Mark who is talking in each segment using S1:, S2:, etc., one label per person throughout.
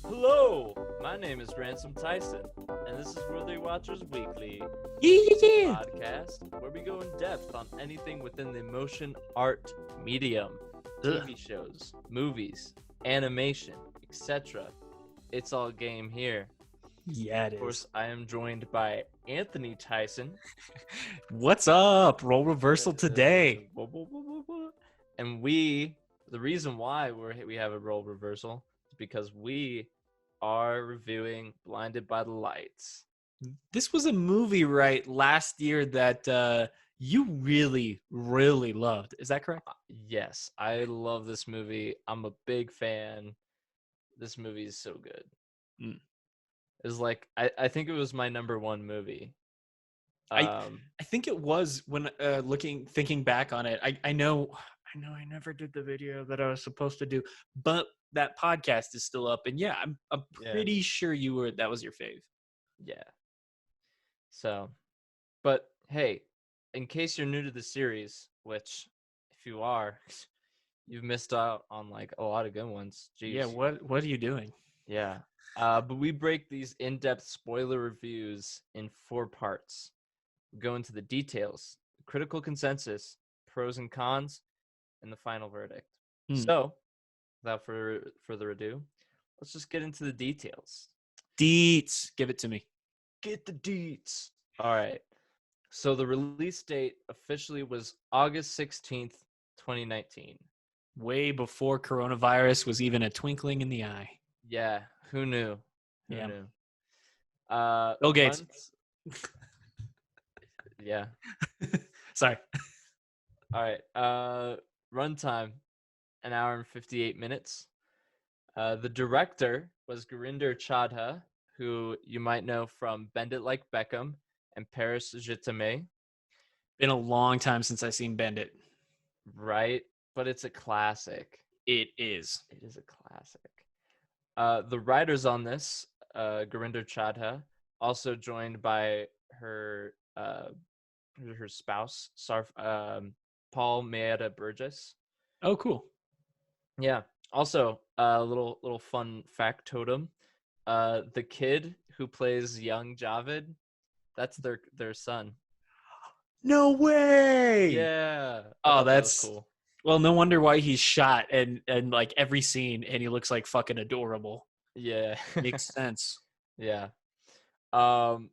S1: Hello, my name is Ransom Tyson, and this is Worthy Watchers Weekly,
S2: Yeah.
S1: podcast where we go in depth on anything within the motion art medium, TV shows, movies, animation, etc. It's all game here.
S2: Yeah, it
S1: Of course,
S2: is.
S1: I am joined by Anthony Tyson.
S2: What's up? Role reversal today.
S1: And the reason why we have a role reversal is because we are reviewing Blinded by the Lights.
S2: This was a movie, right, last year that you really, really loved. Is that correct?
S1: Yes, I love this movie. I'm a big fan. This movie is so good.
S2: Mm.
S1: It's like I think it was my number one movie.
S2: I think it was when thinking back on it. I know I never did the video that I was supposed to do, but that podcast is still up, and yeah, I'm pretty sure that was your fave.
S1: Yeah. So, but hey, in case you're new to the series, which if you are, you've missed out on like a lot of good ones. Jeez.
S2: Yeah, what are you doing?
S1: Yeah. But we break these in-depth spoiler reviews in 4 parts. We go into the details, critical consensus, pros and cons, and the final verdict. So, without further ado, let's just get into the details.
S2: Deets, give it to me.
S1: Get the deets. All right. So the release date officially was August 16th, 2019.
S2: Way before coronavirus was even a twinkling in the eye.
S1: Yeah, who knew? Who
S2: Yeah.
S1: knew?
S2: Bill Gates.
S1: Yeah.
S2: Sorry.
S1: All right. Runtime, an hour and 58 minutes. The director was Gurinder Chadha, who you might know from Bend It Like Beckham and Paris Je
S2: Been a long time since I've seen Bend It.
S1: Right? But it's a classic.
S2: It is.
S1: It is a classic. The writers on this, Gurinder Chadha, also joined by her spouse, Paul Maeda Burgess.
S2: Oh, cool.
S1: Yeah. Also, a little fun factotum. The kid who plays young Javed, that's their son.
S2: No way.
S1: Yeah.
S2: Oh,
S1: That was
S2: that's
S1: cool.
S2: Well, no wonder why he's shot and like every scene and he looks like fucking adorable.
S1: Yeah.
S2: Makes sense.
S1: Yeah. So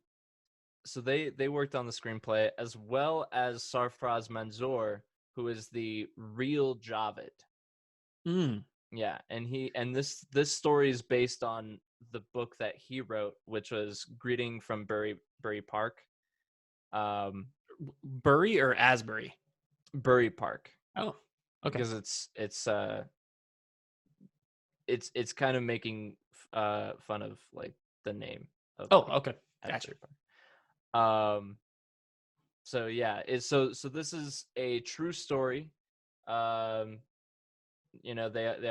S1: they worked on the screenplay as well as Sarfraz Manzoor, who is the real Javed. Yeah, and this story is based on the book that he wrote, which was Greeting from Bury Park.
S2: Bury or Asbury?
S1: Bury Park.
S2: Oh, okay.
S1: Because it's kind of making fun of like the name of.
S2: Oh, okay. Gotcha.
S1: So yeah, so this is a true story. They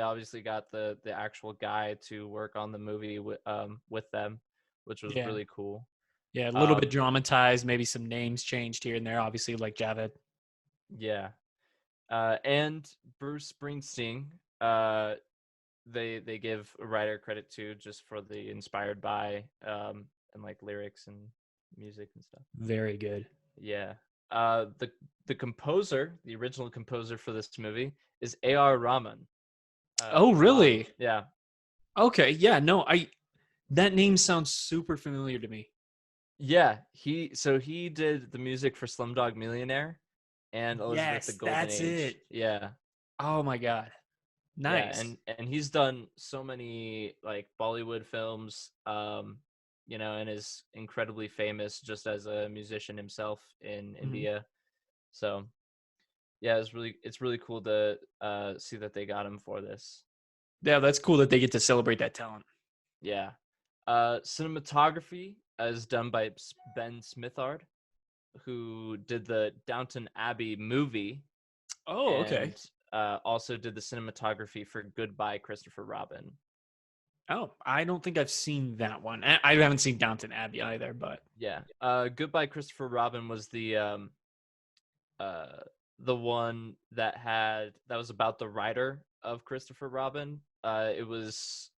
S1: obviously got the actual guy to work on the movie with them, which was really cool.
S2: Yeah, a little bit dramatized, maybe some names changed here and there, obviously, like Javed.
S1: Yeah. And Bruce Springsteen, they give a writer credit to just for the inspired by and like lyrics and music and stuff.
S2: Very good.
S1: Yeah. The composer, the original composer for this movie is A.R. Rahman.
S2: Oh, really?
S1: Yeah.
S2: Okay. Yeah. No, that name sounds super familiar to me.
S1: Yeah. He did the music for Slumdog Millionaire and Elizabeth the Golden
S2: that's
S1: Age.
S2: it.
S1: Yeah.
S2: Oh my God. Nice.
S1: Yeah, and he's done so many like Bollywood films, and is incredibly famous just as a musician himself in India. So yeah, it's really cool to see that they got him for this.
S2: Yeah, that's cool that they get to celebrate that talent.
S1: Yeah. Cinematography is done by Ben Smithard, who did the Downton Abbey movie.
S2: Oh, okay.
S1: And also did the cinematography for Goodbye, Christopher Robin.
S2: Oh, I don't think I've seen that one. I haven't seen Downton Abbey either, but
S1: yeah. Goodbye, Christopher Robin was the one that was about the writer of Christopher Robin. It was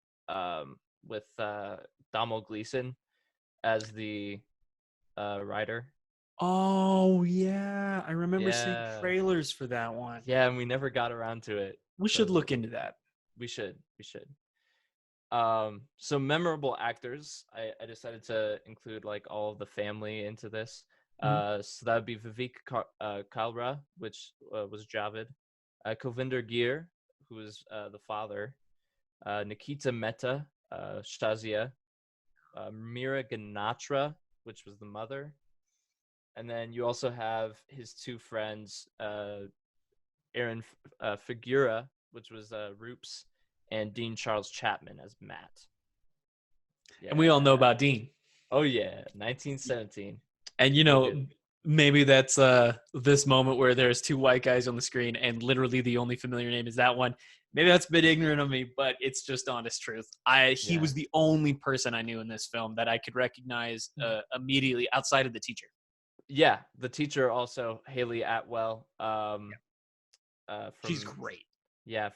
S1: with Domhnall Gleeson as the writer.
S2: Oh yeah, I remember seeing
S1: Yeah,
S2: trailers for that one.
S1: yeah, and we never got around to it.
S2: We should
S1: So
S2: look into that.
S1: we should. So memorable actors. I decided to include like all of the family into this.
S2: Mhm.
S1: So that would be Kalra, which was Javed, Kulvinder Gir, who is the father, Nikita Mehta, Shazia, Mira Ganatra, which was the mother, and then you also have his two friends, Aaron Figura, which was Roops, and Dean Charles Chapman as Matt.
S2: And we all know
S1: Yeah.
S2: about Dean.
S1: Oh yeah, 1917.
S2: And
S1: So good.
S2: maybe that's this moment where there's two white guys on the screen and literally the only familiar name is that one. Maybe that's a bit ignorant of me, but it's just honest truth. He
S1: Yeah.
S2: was the only person I knew in this film that I could recognize immediately outside of the teacher.
S1: Yeah, the teacher also Haley Atwell.
S2: She's
S1: From
S2: great.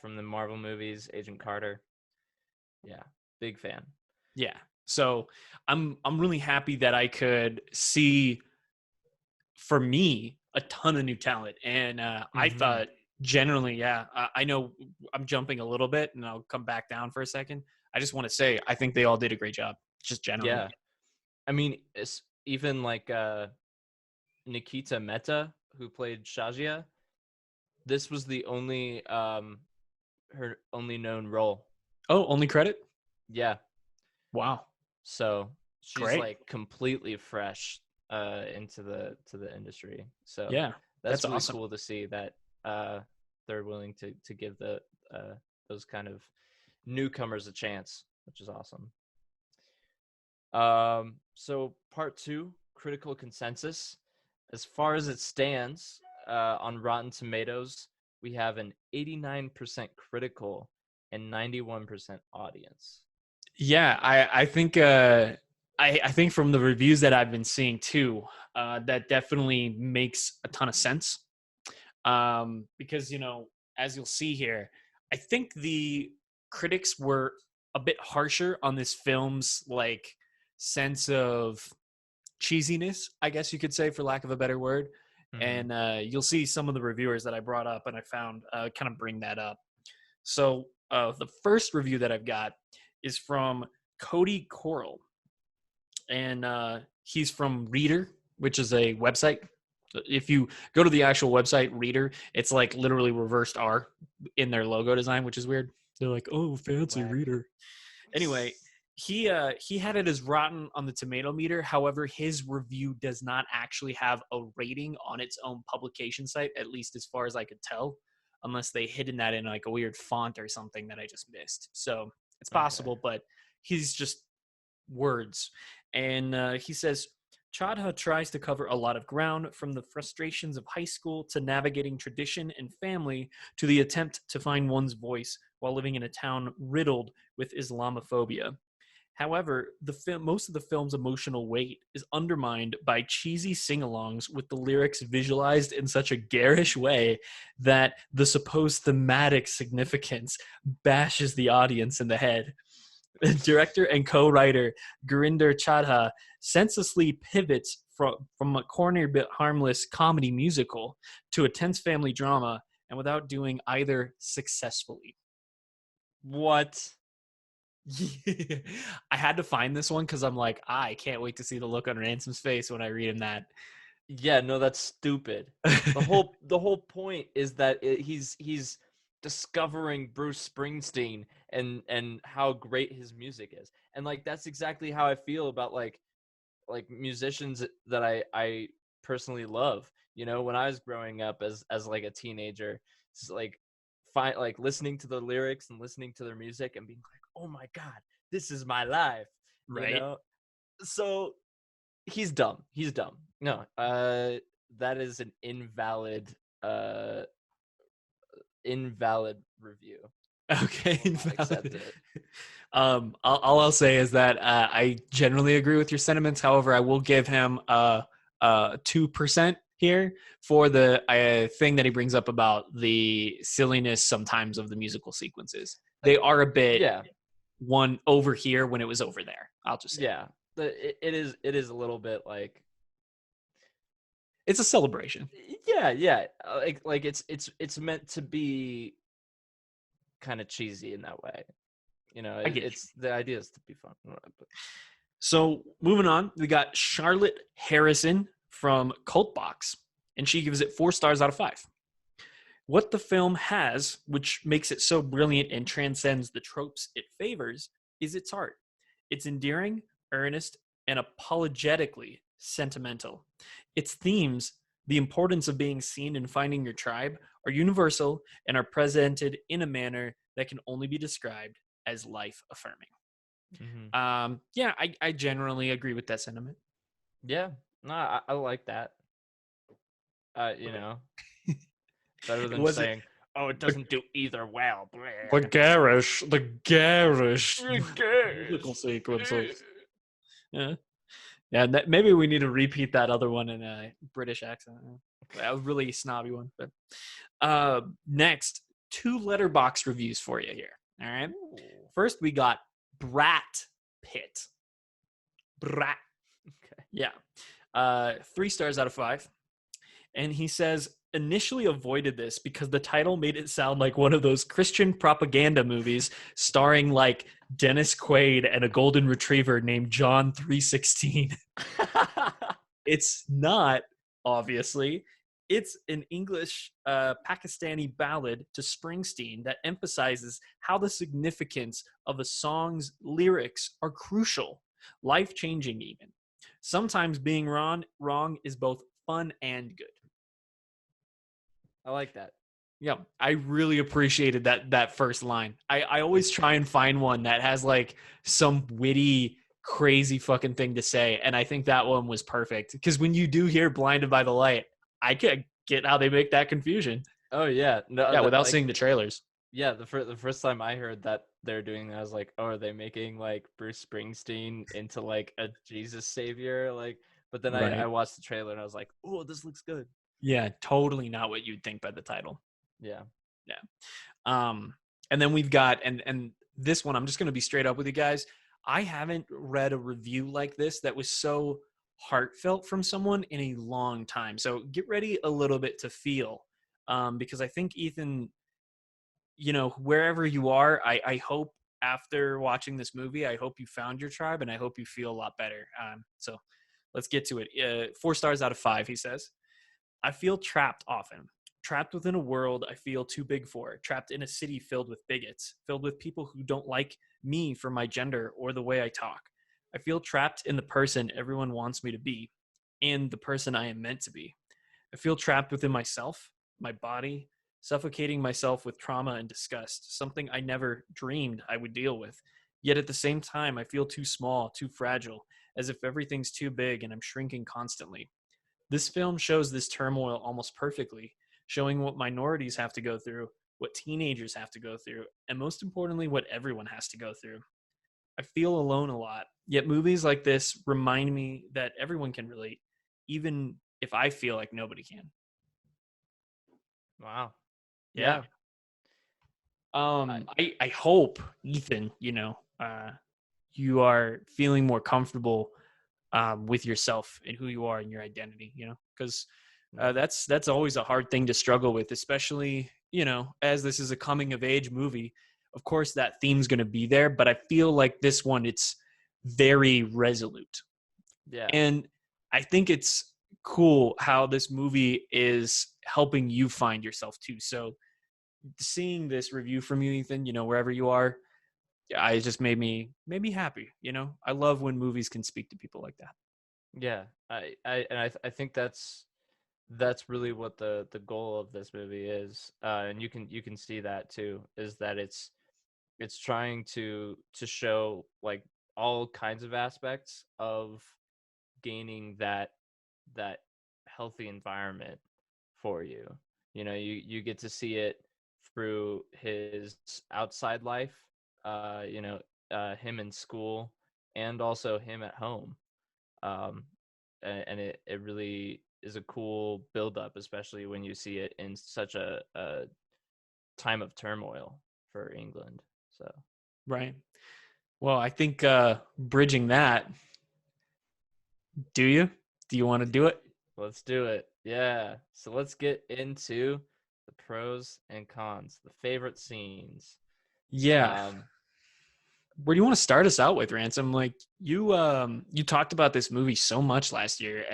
S1: from the Marvel movies, Agent Carter. Yeah, big fan.
S2: Yeah. So I'm really happy that I could see, for me, a ton of new talent. And I thought generally, yeah, I know I'm jumping a little bit and I'll come back down for a second. I just want to say, I think they all did a great job, just generally.
S1: Yeah, I mean, it's even like Nikita Mehta, who played Shazia. This was the only her only known role.
S2: Oh, only credit?
S1: Yeah,
S2: Wow.
S1: so she's
S2: Great.
S1: like completely fresh into the industry. So
S2: Yeah.
S1: that's
S2: That's
S1: really
S2: awesome.
S1: cool to see that they're willing to give the those kind of newcomers a chance, which is awesome. So part two, critical consensus. As far as it stands on Rotten Tomatoes, we have an 89% critical and 91% audience.
S2: Yeah, I think I think from the reviews that I've been seeing too, that definitely makes a ton of sense. Because as you'll see here, I think the critics were a bit harsher on this film's like sense of cheesiness, I guess you could say, for lack of a better word.
S1: Mm-hmm.
S2: And you'll see some of the reviewers that I brought up and I found kind of bring that up. So the first review that I've got is from Cody Coral, and he's from Reader, which is a website. If you go to the actual website, Reader, it's like literally reversed R in their logo design, which is weird. They're like, oh, fancy
S1: Whack.
S2: Reader. Anyway, he had it as rotten on the tomato meter. However, his review does not actually have a rating on its own publication site, at least as far as I could tell, unless they hidden that in like a weird font or something that I just missed. So it's
S1: Okay.
S2: possible, but he's just words. And he says, Chadha tries to cover a lot of ground, from the frustrations of high school to navigating tradition and family to the attempt to find one's voice while living in a town riddled with Islamophobia. However, most of the film's emotional weight is undermined by cheesy sing-alongs with the lyrics visualized in such a garish way that the supposed thematic significance bashes the audience in the head. Director and co-writer Gurinder Chadha senselessly pivots from a corny bit harmless comedy musical to a tense family drama, and without doing either successfully.
S1: What?
S2: I had to find this one because I'm like, I can't wait to see the look on Ransom's face when I read him that.
S1: Yeah, no, that's stupid. The whole point is that he's discovering Bruce Springsteen and how great his music is. And like that's exactly how I feel about like musicians that I personally love. You know, when I was growing up as like a teenager, it's like listening to the lyrics and listening to their music and being like, "Oh my god, this is my life." You
S2: Right?
S1: know? So he's dumb. He's dumb. No, that is an uh invalid review.
S2: Okay,
S1: I will not accept
S2: invalid.
S1: it.
S2: All I'll say is that I generally agree with your sentiments. However, I will give him 2% here for the thing that he brings up about the silliness sometimes of the musical sequences. They are a bit
S1: Yeah.
S2: one over here when it was over there. I'll just say
S1: Yeah, it is a little bit like
S2: it's a celebration.
S1: yeah, like it's meant to be kind of cheesy in that way. You know,
S2: I get you.
S1: it's the idea is to be fun. But
S2: So moving on, we got Charlotte Harrison from Cultbox, and she gives it 4 stars out of 5. What the film has, which makes it so brilliant and transcends the tropes it favors, is its art. It's endearing, earnest, and apologetically sentimental. Its themes, the importance of being seen and finding your tribe, are universal and are presented in a manner that can only be described as life affirming.
S1: mm-hmm.
S2: Yeah, I generally agree with that sentiment.
S1: Yeah, no, I like that. You know, better
S2: It
S1: than
S2: wasn't
S1: saying, "Oh, it doesn't do either well."
S2: the garish musical
S1: Gosh.
S2: sequences. Yeah, yeah. Maybe we need to repeat that other one in a British accent. That was really snobby one. But next, 2 letterbox reviews for you here. All right.
S1: Ooh.
S2: First, we got Brat Pit. Brat.
S1: Okay.
S2: Yeah. 3 stars out of 5. And he says, initially avoided this because the title made it sound like one of those Christian propaganda movies starring like Dennis Quaid and a golden retriever named John 316. It's not, obviously. It's an English Pakistani ballad to Springsteen that emphasizes how the significance of a song's lyrics are crucial, life-changing even. Sometimes being wrong is both fun and good.
S1: I like that.
S2: Yeah, I really appreciated that first line. I always try and find one that has like some witty, crazy fucking thing to say, and I think that one was perfect. Because when you do hear "Blinded by the Light," I can get how they make that confusion.
S1: Oh yeah, no,
S2: Yeah, without
S1: like
S2: seeing the trailers.
S1: yeah, the first time I heard that they're doing that, I was like, oh, are they making like Bruce Springsteen into like a Jesus savior? Like, but then I
S2: Right.
S1: watched the trailer and I was like, oh, this looks good.
S2: Yeah, totally not what you'd think by the title.
S1: Yeah.
S2: Yeah. And then we've got and this one, I'm just gonna be straight up with you guys. I haven't read a review like this that was so heartfelt from someone in a long time. So get ready a little bit to feel. Because I think Ethan, wherever you are, I hope after watching this movie, I hope you found your tribe and I hope you feel a lot better. So let's get to it. 4 stars out of 5, he says. I feel trapped often. Trapped within a world I feel too big for. Trapped in a city filled with bigots, filled with people who don't like me for my gender or the way I talk. I feel trapped in the person everyone wants me to be and the person I am meant to be. I feel trapped within myself, my body, suffocating myself with trauma and disgust, something I never dreamed I would deal with. Yet at the same time, I feel too small, too fragile, as if everything's too big and I'm shrinking constantly. This film shows this turmoil almost perfectly, showing what minorities have to go through, what teenagers have to go through, and most importantly, what everyone has to go through. I feel alone a lot, yet movies like this remind me that everyone can relate, even if I feel like nobody can.
S1: Wow.
S2: Yeah.
S1: Yeah. I,
S2: I hope, Ethan, you are feeling more comfortable with yourself and who you are and your identity, because
S1: yeah.
S2: that's always a hard thing to struggle with, especially, as this is a coming of age movie. Of course, that theme's going to be there, but I feel like this one, it's very resolute.
S1: Yeah.
S2: And I think it's cool how this movie is helping you find yourself too. So seeing this review from you, Ethan, wherever you are, it just made me happy. I love when movies can speak to people like that.
S1: Yeah. I think that's really what the goal of this movie is. And you can see that too, is that it's trying to show like all kinds of aspects of gaining that healthy environment for you. You know, you get to see it through his outside life, him in school and also him at home. Um, and it really is a cool build up, especially when you see it in such a time of turmoil for England. So
S2: Right. Well, I think bridging that, do you? Do you want to do it?
S1: Let's do it. Yeah. So let's get into the pros and cons, the favorite scenes.
S2: Yeah.
S1: Um,
S2: Where do you want to start us out with, Ransom? Like you talked about this movie so much last year.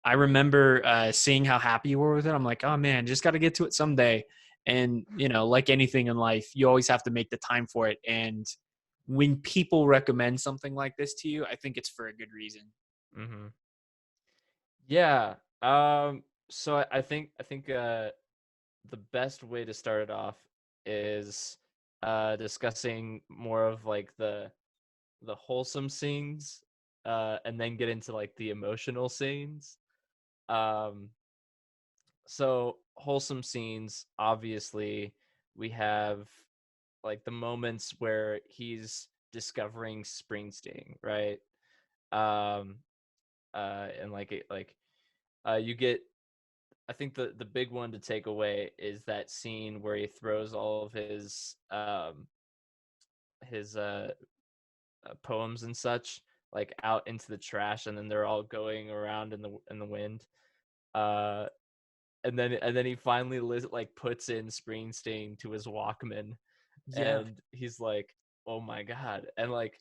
S2: I remember seeing how happy you were with it. I'm like, oh man, just got to get to it someday. And like anything in life, you always have to make the time for it. And when people recommend something like this to you, I think it's for a good reason.
S1: mhm. Yeah. So I think the best way to start it off is discussing more of like the wholesome scenes, and then get into like the emotional scenes. Um, so wholesome scenes, obviously, we have like the moments where he's discovering Springsteen, right? Um, and like you get. I think the big one to take away is that scene where he throws all of his poems and such like out into the trash, and then they're all going around in the wind. Uh, and then he finally like puts in Springsteen to his Walkman,
S2: Yeah.
S1: and he's like, "Oh my god!" And like,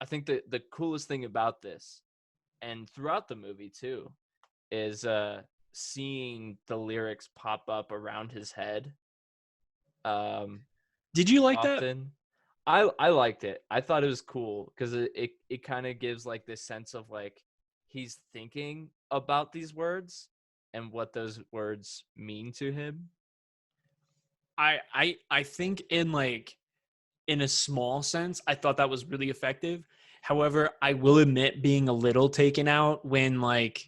S1: I think the coolest thing about this, and throughout the movie too, is seeing the lyrics pop up around his head. Um,
S2: Did you like that?
S1: Often. I liked it. I thought it was cool because it kind of gives like this sense of like he's thinking about these words and what those words mean to him.
S2: I think in a small sense, I thought that was really effective. However, I will admit being a little taken out when like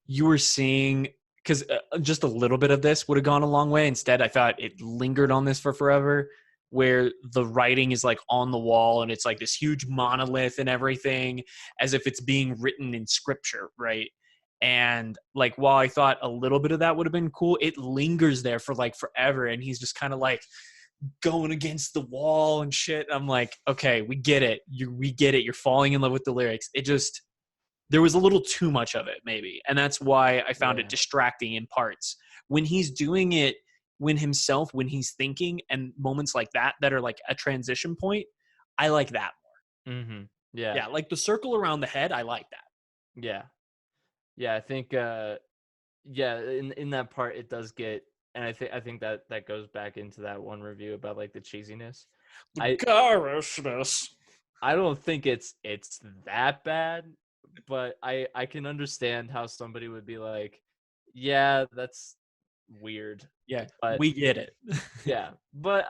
S2: you were seeing, because just a little bit of this would have gone a long way. Instead, I thought it lingered on this for forever, where the writing is like on the wall and it's like this huge monolith and everything, as if it's being written in scripture, right? And like, while I thought a little bit of that would have been cool, it lingers there for like forever. And he's just kind of like going against the wall and shit. I'm like, okay, we get it. We get it. You're falling in love with the lyrics. It just, there was a little too much of it, maybe. And that's why I found it
S1: Yeah.
S2: distracting in parts. When he's doing it, when he's thinking, and moments like that are like a transition point, I like that more.
S1: Mhm. Yeah.
S2: Yeah, like the circle around the head, I like that.
S1: Yeah. Yeah, I think yeah, in that part it does get, and I think that goes back into that one review about like the cheesiness.
S2: The
S1: I
S2: garrishness.
S1: I don't think it's that bad, but I can understand how somebody would be like, yeah, that's weird.
S2: Yeah,
S1: But
S2: we get it.
S1: yeah, but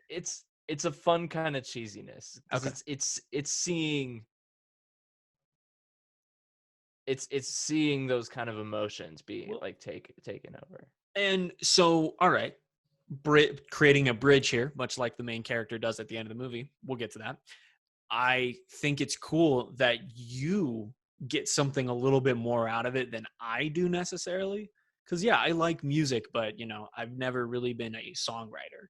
S1: it's a fun kind of cheesiness because
S2: Okay.
S1: it's seeing it's seeing those kind of emotions being
S2: Well,
S1: like taken over.
S2: and so, all right, creating a bridge here, much like the main character does at the end of the movie. We'll get to that. I think it's cool that you get something a little bit more out of it than I do necessarily. Because, yeah, I like music, but, I've never really been a songwriter.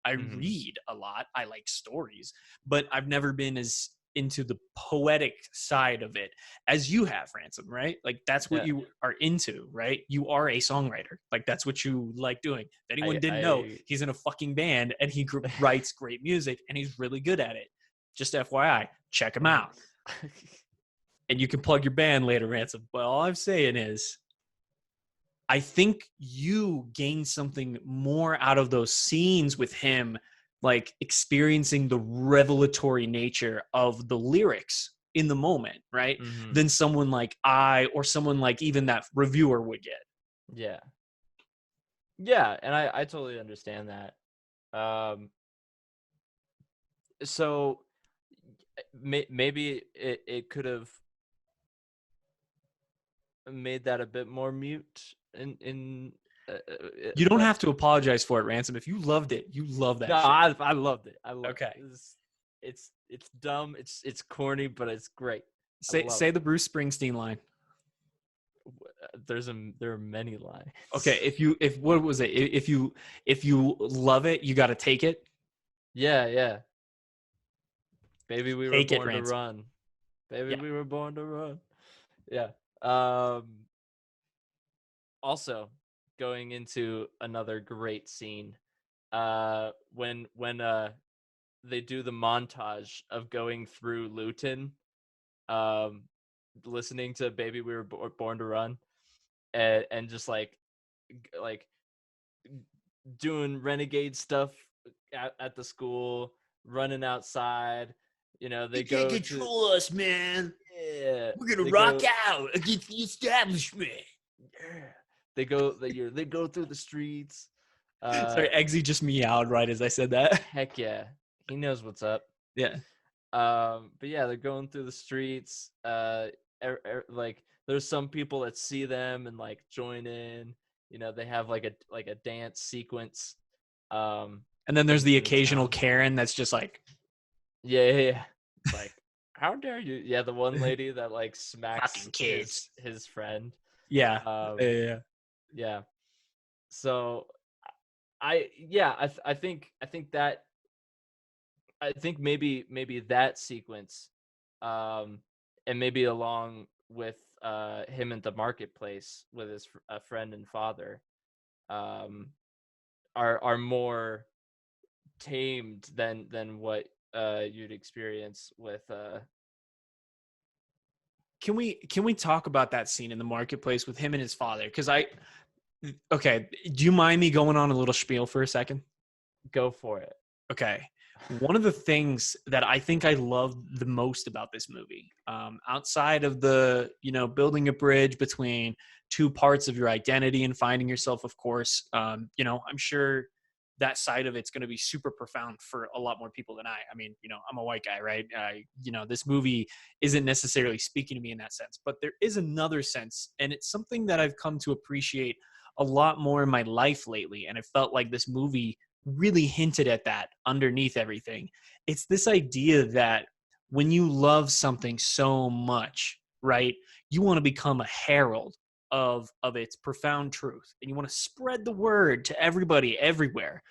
S2: I
S1: Hmm.
S2: read a lot. I like stories, but I've never been as into the poetic side of it as you have, Ransom, right? Like, that's what
S1: Yeah,
S2: you are into, right? You are a songwriter. Like, that's what you like doing. If anyone didn't know,
S1: I
S2: he's in a fucking band and he writes great music and he's really good at it. Just FYI, check him out.
S1: Nice.
S2: And you can plug your band later, Ransom. But all I'm saying is, I think you gain something more out of those scenes with him, like experiencing the revelatory nature of the lyrics in the moment, right?
S1: Hmm.
S2: Than someone like I or someone like even that reviewer would get.
S1: Yeah, yeah, and I totally understand that. So maybe it could have made that a bit more mute in
S2: You don't
S1: but
S2: have to apologize for it, Ransom. If you loved it, you love
S1: no,
S2: that shit.
S1: I loved it. I loved
S2: Okay.
S1: it. It's dumb. It's corny, but it's great. I
S2: Say
S1: love
S2: say
S1: it.
S2: the Bruce Springsteen line.
S1: There are many
S2: Okay,
S1: lines.
S2: if what was it? If you love it, you got to take it.
S1: Yeah, yeah. Baby, we were
S2: Take it,
S1: born to
S2: Ransom.
S1: run. Baby,
S2: Yeah.
S1: we were born to run. Yeah. Also, going into another great scene, when they do the montage of going through Luton, um, listening to "Baby We Were Born to Run," and just like doing renegade stuff at the school, running outside. You know, they
S2: You can't
S1: go to
S2: control us, man.
S1: yeah,
S2: We're gonna
S1: they
S2: rock
S1: go
S2: out against the establishment.
S1: yeah, they go through the streets.
S2: Sorry, Eggsy just meowed right as I said that.
S1: Heck yeah, he knows what's up.
S2: Yeah.
S1: But yeah, they're going through the streets. Like there's some people that see them and like join in. You know, they have like a dance sequence.
S2: And then there's the
S1: In the
S2: occasional
S1: town.
S2: Karen that's just like,
S1: Yeah. It's like, how dare you? Yeah, the one lady that like smacks
S2: fucking kids.
S1: his friend.
S2: Yeah.
S1: Um,
S2: Yeah.
S1: yeah. So I think maybe that sequence, um, and maybe along with him at the marketplace with his friend and father, um, are more tamed than what you'd experience with
S2: Can we talk about that scene in the marketplace with him and his father? Because okay, do you mind me going on a little spiel for a second?
S1: Go for it.
S2: Okay. One of the things that I think I love the most about this movie, outside of the, building a bridge between two parts of your identity and finding yourself, of course, I'm sure that side of it's going to be super profound for a lot more people than I. I mean, I'm a white guy, right? This movie isn't necessarily speaking to me in that sense, but there is another sense, and it's something that I've come to appreciate a lot more in my life lately. And I felt like this movie really hinted at that underneath everything. It's this idea that when you love something so much, right, you want to become a herald of its profound truth, and you want to spread the word to everybody everywhere.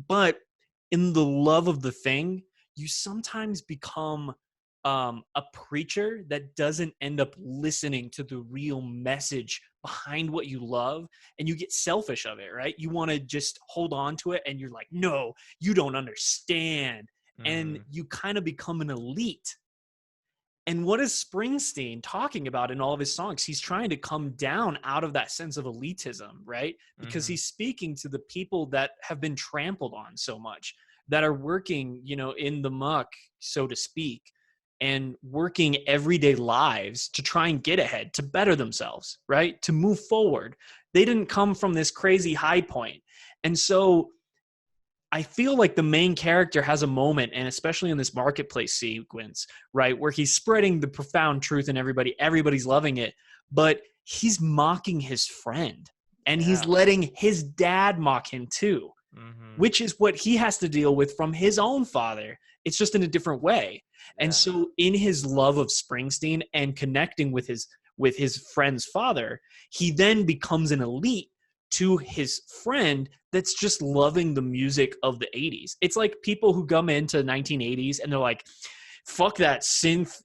S2: But in the love of the thing, you sometimes become a preacher that doesn't end up listening to the real message behind what you love, and you get selfish of it, right? You want to just hold on to it, and you're like, no, you don't understand. And
S1: Mm-hmm.
S2: you kind of become an elite. And what is Springsteen talking about in all of his songs? He's trying to come down out of that sense of elitism, right? Because
S1: Mm-hmm.
S2: he's speaking to the people that have been trampled on so much, that are working, in the muck, so to speak, and working everyday lives to try and get ahead, to better themselves, right? To move forward. They didn't come from this crazy high point. And so I feel like the main character has a moment, and especially in this marketplace sequence, right, where he's spreading the profound truth and everybody's loving it, but he's mocking his friend, and he's
S1: Yeah.
S2: letting his dad mock him too,
S1: Mm-hmm.
S2: which is what he has to deal with from his own father. It's just in a different way. And
S1: Yeah.
S2: so in his love of Springsteen and connecting with his friend's father, he then becomes an elite to his friend that's just loving the music of the 80s. It's like people who come into 1980s and they're like, fuck that synth,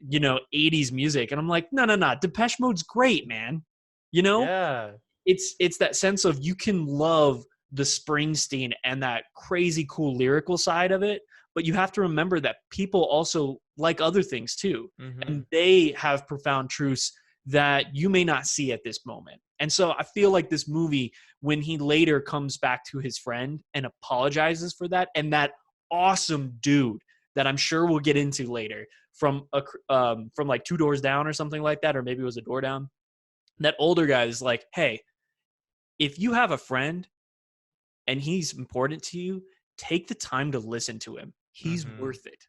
S2: 80s music. And I'm like, no. Depeche Mode's great, man. You know,
S1: Yeah.
S2: it's that sense of you can love the Springsteen and that crazy cool lyrical side of it, but you have to remember that people also like other things too,
S1: Mm-hmm.
S2: and they have profound truths that you may not see at this moment. And so I feel like this movie, when he later comes back to his friend and apologizes for that, and that awesome dude that I'm sure we'll get into later from like Two Doors Down or something like that, or maybe it was A Door Down. That older guy is like, hey, if you have a friend and he's important to you, take the time to listen to him. He's
S1: Mm-hmm.
S2: worth it.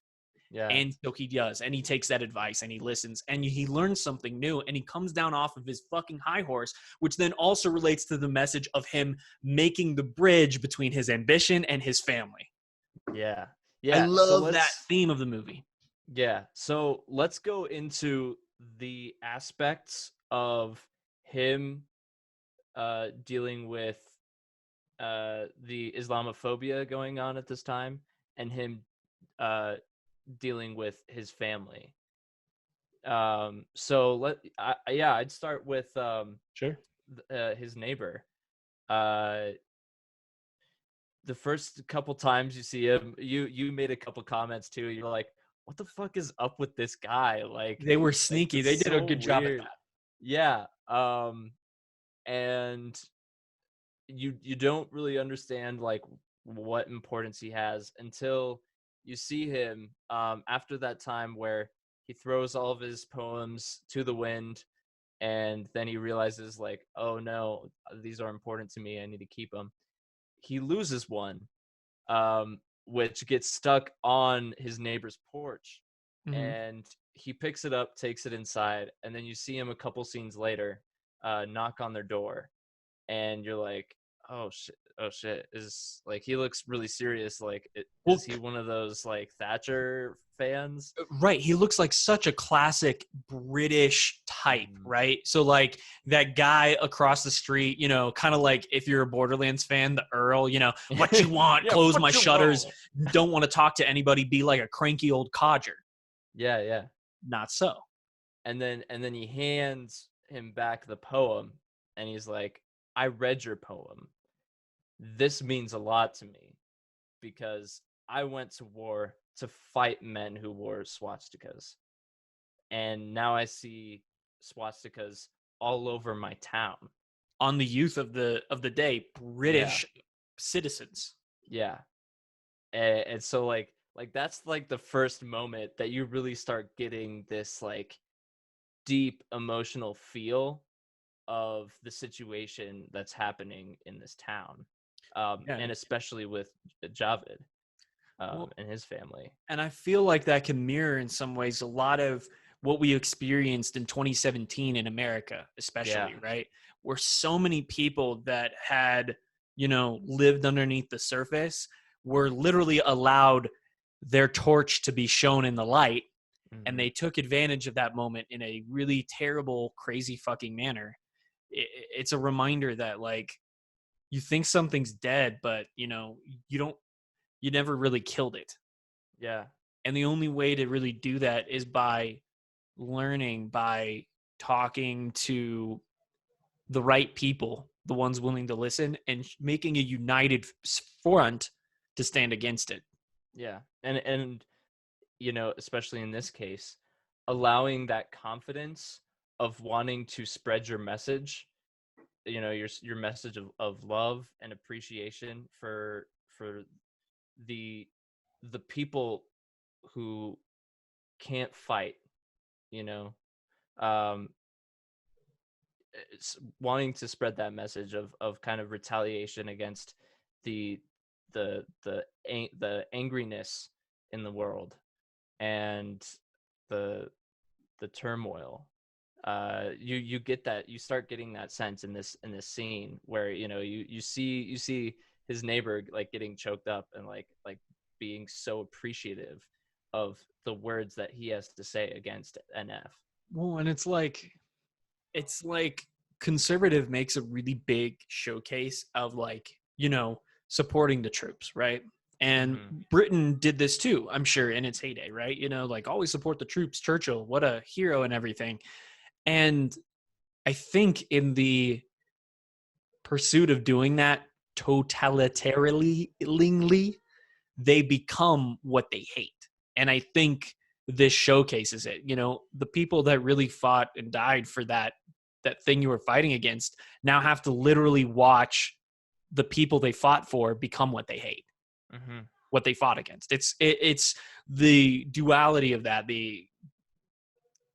S1: Yeah.
S2: And so he does. And he takes that advice and he listens and he learns something new and he comes down off of his fucking high horse, which then also relates to the message of him making the bridge between his ambition and his family.
S1: Yeah.
S2: I
S1: Yeah. So
S2: love that
S1: let's
S2: theme of the movie.
S1: yeah. So let's go into the aspects of him dealing with the Islamophobia going on at this time, and him uh dealing with his family. So I'd start with
S2: Sure.
S1: his neighbor. Uh, the first couple times you see him, you made a couple comments too. You're like, what the fuck is up with this guy?
S2: They were sneaky. They
S1: It's
S2: did a
S1: so
S2: good job at
S1: weird.
S2: that.
S1: Yeah. And you don't really understand like what importance he has until you see him after that time where he throws all of his poems to the wind, and then he realizes like, oh no, these are important to me, I need to keep them. He loses one, which gets stuck on his neighbor's porch,
S2: Mhm.
S1: and he picks it up, takes it inside, and then you see him a couple scenes later knock on their door, and you're like, oh shit, is like, he looks really serious, like is
S2: Well,
S1: he one of those like Thatcher fans?
S2: right. He looks like such a classic British type,
S1: Mm-hmm.
S2: right? So like that guy across the street, kind of like if you're a Borderlands fan, the Earl, what you want,
S1: Yeah,
S2: close my
S1: what you
S2: shutters,
S1: want?
S2: don't want to talk to anybody, be like a cranky old codger.
S1: Yeah.
S2: Not so.
S1: And then he hands him back the poem, and he's like, I read your poem. This means a lot to me because I went to war to fight men who wore swastikas, and now I see swastikas all over my town.
S2: On the youth of the day,
S1: Yeah,
S2: British citizens.
S1: yeah. And so like that's like the first moment that you really start getting this like deep emotional feel of the situation that's happening in this town,
S2: Yeah.
S1: and especially with Javid
S2: Well,
S1: and his family.
S2: and I feel like that can mirror in some ways a lot of what we experienced in 2017 in America,
S1: Yeah.
S2: especially, right? Where so many people that had, lived underneath the surface were literally allowed their torch to be shown in the light. And
S1: Hmm.
S2: they took advantage of that moment in a really terrible, crazy fucking manner. It's a reminder that, like, you think something's dead, but, you never really killed it.
S1: Yeah.
S2: And the only way to really do that is by learning, by talking to the right people, the ones willing to listen, and making a united front to stand against it.
S1: Yeah. And especially in this case, allowing that confidence of wanting to spread your message, your message of love and appreciation for the the people who can't fight, you know um wanting to spread that message of kind of retaliation against the the angriness in the world, and the the turmoil. You get that, you start getting that sense in this scene where you see his neighbor like getting choked up, and like being so appreciative of the words that he has to say against NF.
S2: Well, and it's like conservative makes a really big showcase of, like, supporting the troops, right? And
S1: Hmm.
S2: Britain did this too, I'm sure, in its heyday, right? Like, always support the troops. Churchill, what a hero and everything. And I think in the pursuit of doing that totalitarianly, they become what they hate. And I think this showcases it. The people that really fought and died for that thing you were fighting against now have to literally watch the people they fought for become what they hate,
S1: Hmm.
S2: what they fought against. It's the duality of that.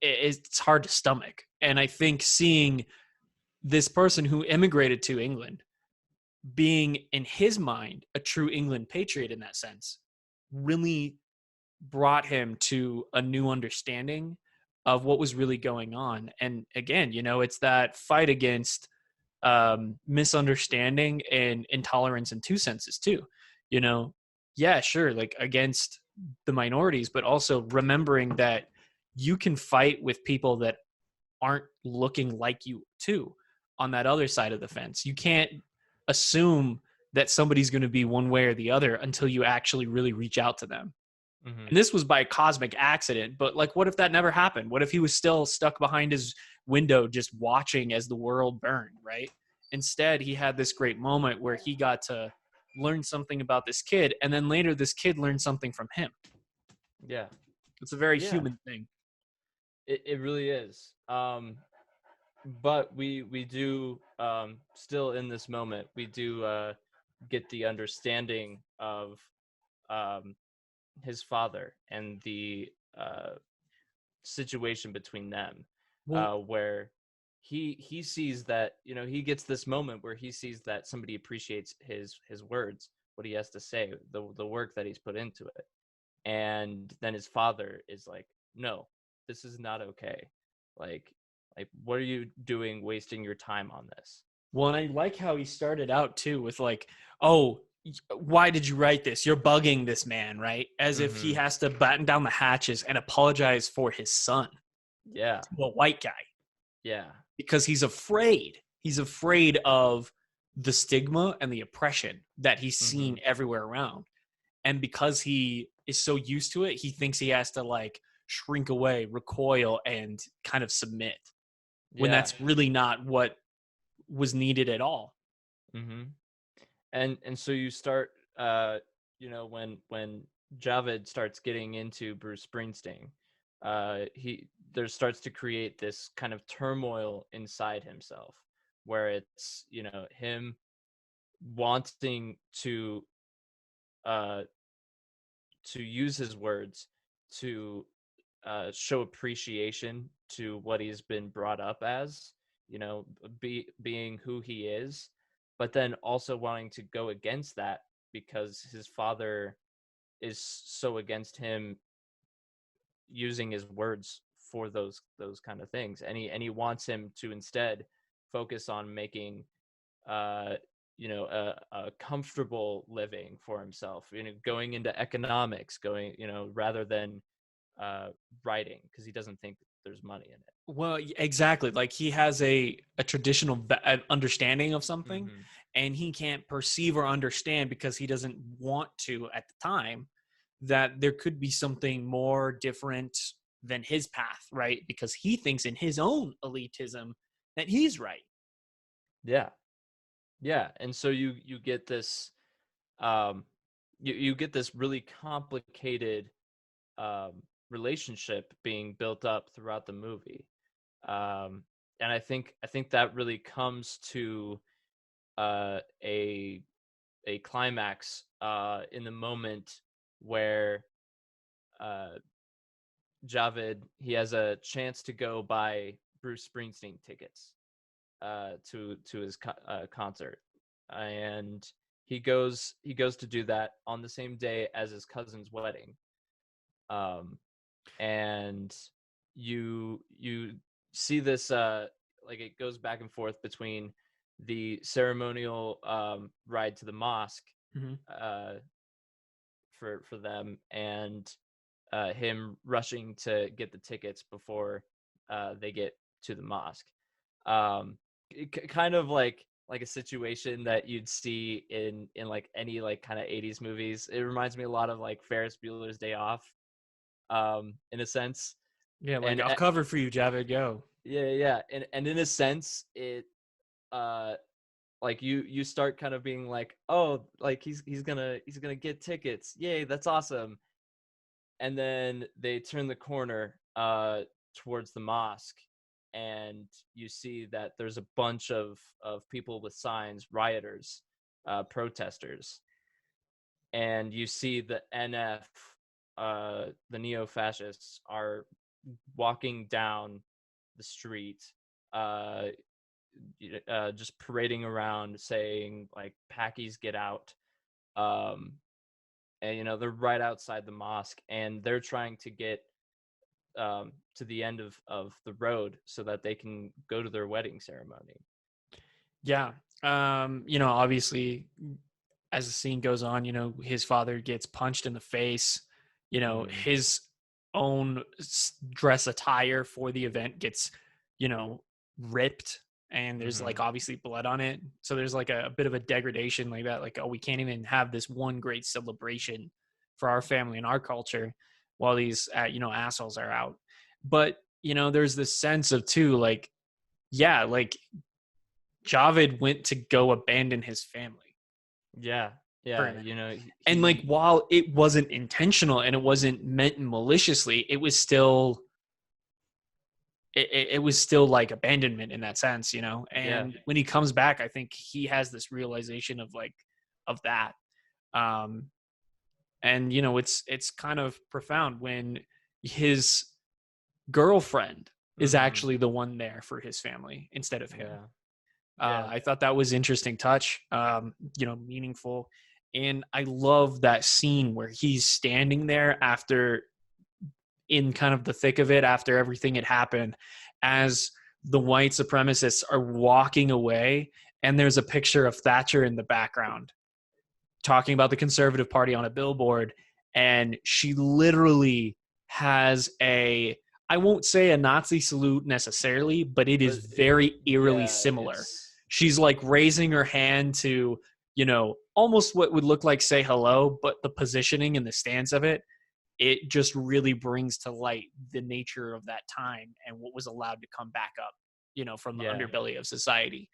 S2: It's hard to stomach. And I think seeing this person who immigrated to England being, in his mind, a true England patriot in that sense, really brought him to a new understanding of what was really going on. And again, it's that fight against misunderstanding and intolerance in two senses too. You know, yeah, sure, like against the minorities, but also remembering that you can fight with people that aren't looking like you too on that other side of the fence. You can't assume that somebody's going to be one way or the other until you actually really reach out to them.
S1: Mm-hmm.
S2: And this was by cosmic accident, but like, what if that never happened? What if he was still stuck behind his window just watching as the world burned, right? Instead, he had this great moment where he got to learn something about this kid, and then later this kid learned something from him.
S1: Yeah.
S2: It's a very
S1: Yeah.
S2: human thing.
S1: It really is. But we do still in this moment we do get the understanding of um his father and the situation between them,
S2: Well,
S1: where he sees that, you know, he gets this moment where he sees that somebody appreciates his words, what he has to say, the work that he's put into it, and then his father is like, no, this is not okay, like what are you doing wasting your time on this?
S2: well, and I like how he started out too with like, "Oh, why did you write this? You're bugging this man," right? As if he
S1: Mm-hmm.
S2: has to batten down the hatches and apologize for his son
S1: Yeah.
S2: to a white guy
S1: Yeah.
S2: because he's afraid. He's afraid of the stigma and the oppression that he's
S1: Mm-hmm.
S2: seen everywhere around. And because he is so used to it, he thinks he has to like shrink away, recoil, and kind of submit when
S1: Yeah.
S2: that's really not what was needed at all.
S1: Mm-hmm. And so you start, you know, when Javed starts getting into Bruce Springsteen, he there starts to create this kind of turmoil inside himself, where it's, you know, him wanting uh to use his words to show appreciation to what he's been brought up as, you know, being who he is, but then also wanting to go against that because his father is so against him using his words for those kind of things, and he wants him to instead focus on making uh you know, a comfortable living for himself, you know, going into economics, going, you know, rather than writing, because he doesn't think there's money in it.
S2: Well, exactly. Like he has a traditional an understanding of something,
S1: Mm-hmm.
S2: and he can't perceive or understand because he doesn't want to at the time that there could be something more different than his path, right? Because he thinks in his own elitism that he's right.
S1: Yeah. Yeah. And so you get this um you get this really complicated um relationship being built up throughout the movie. um and I think that really comes to uh a a climax in the moment where uh Javed, he has a chance to go buy Bruce Springsteen tickets to his concert, and he goes to do that on the same day as his cousin's wedding. Um, and you see this, like, it goes back and forth between the ceremonial ride to the mosque
S2: Mm-hmm.
S1: uh, for them, and him rushing to get the tickets before they get to the mosque. Kind of like a situation that you'd see in like any like kind of 80s movies. It reminds me a lot of like Ferris Bueller's Day Off, in a sense.
S2: Yeah, like
S1: And
S2: I'll cover for you, Javed. Go.
S1: yeah, and in a sense, it uh like you start kind of being like, oh, like he's gonna get tickets, yay, that's awesome. And then they turn the corner towards the mosque, and you see that there's a bunch of people with signs, rioters, protesters, and you see the NF, the neo-fascists, are walking down the street, uh, just parading around saying like, "Packies get out." Um, and you know, they're right outside the mosque, and they're trying to get to the end of the road so that they can go to their wedding ceremony.
S2: Yeah. Obviously, as the scene goes on, his father gets punched in the face.
S1: Mm-hmm.
S2: His own dress attire for the event gets, ripped, and there's
S1: Mm-hmm.
S2: like obviously blood on it. So there's like a bit of a degradation like that. Like, oh, we can't even have this one great celebration for our family and our culture while these assholes are out. But there's this sense of too, like, yeah, like Javed went to go abandon his family
S1: Yeah.
S2: for a
S1: Yeah.
S2: minute. And like,
S1: He
S2: while it wasn't intentional and it wasn't meant maliciously, it was still it was still like abandonment in that sense.
S1: yeah.
S2: And when he comes back, I think he has this realization of like of that. um and it's kind of profound when his girlfriend is
S1: Mhm.
S2: actually the one there for his family instead of him.
S1: Yeah. Yeah.
S2: I thought that was interesting touch, meaningful. And I love that scene where he's standing there after, in kind of the thick of it, after everything had happened, as the white supremacists are walking away. And there's a picture of Thatcher in the background talking about the Conservative Party on a billboard. And she literally has I won't say a Nazi salute necessarily, but it is very eerily
S1: Yeah,
S2: similar.
S1: it's
S2: She's like raising her hand to, almost what would look like say hello, but the positioning and the stance of it just really brings to light the nature of that time and what was allowed to come back up, from the
S1: yeah.
S2: underbelly of society,